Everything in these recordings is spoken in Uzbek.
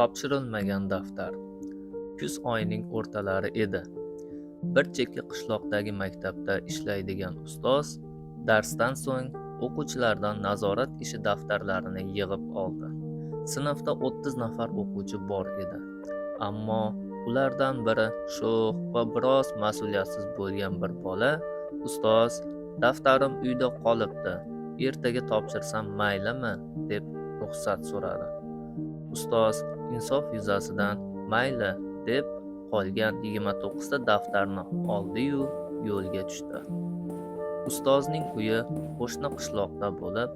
Topshirilmagan daftar. Kuz oyining o'rtalari edi. Bir chekka qishloqdagi maktabda ishlaydigan ustoz darsdan so'ng o'quvchilardan nazorat ishi daftarlarini yig'ib oldi. Sinfda 30 nafar o'quvchi bor edi. Ammo ulardan biri sho'x va biroz mas'uliyatsiz bo'lgan bir bola, "Ustoz, daftarim uyda qolibdi. Ertaga topshirsam maylimi?" deb ruxsat so'radi. Ustoz insof yuzasidan "Mayli" deb qolgan 29 ta daftarni oldi-yu yo'lga tushdi. Ustozning uyi qo'shni qishloqda bo'lib,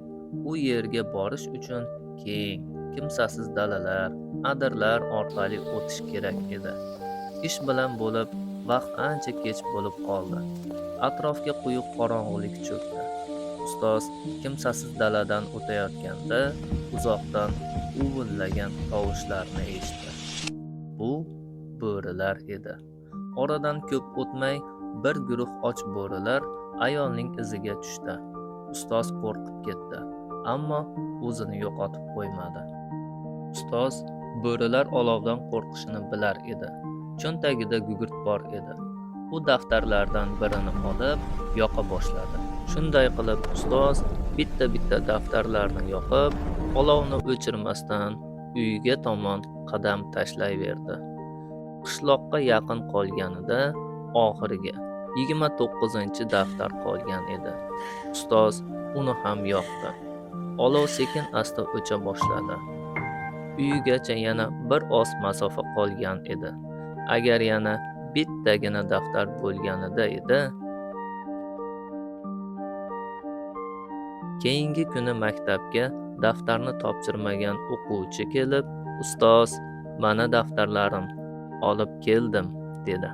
u yerga borish uchun keng, kimsasiz dalalar, adirlar orqali o'tish kerak edi. Ish bilan bo'lib, vaqt ancha kech bo'lib qoldi. Atrofga quyuq qorong'ulik cho'kdi. Ustoz kimsasiz daladan o'tayotganda uzoqdan uvillagan tovushlarni eshitdi. Bu bo'rilar edi. Oradan ko'p o'tmay bir guruh och bo'rilar ayolning iziga tushdi. Ustoz qo'rqib ketdi, ammo o'zini yo'qotib qo'ymadi. Ustoz bo'rilar olovdan qo'rqishini bilar edi. Cho'ntagida gugurt bor edi. U daftarlardan birini olib yoqa boshladi. Shunday qilib ustoz bitta-bitta daftarlarni yoqib, olovni o'chirmasdan uyiga tomon qadam tashlayverdi. Qishloqqa yaqin qolganida oxiriga 29-daftar qolgan edi. Ustoz uni ham yoqdi. Olov sekin-asta o'cha boshladi. Uyigacha yana bir oz masofa qolgan edi. Agar yana bittagina daftar bo'lganida edi. Keyingi kuni maktabga daftarni topshirmagan o'quvchi kelib, "Ustoz, mana daftarlarim, olib keldim", dedi.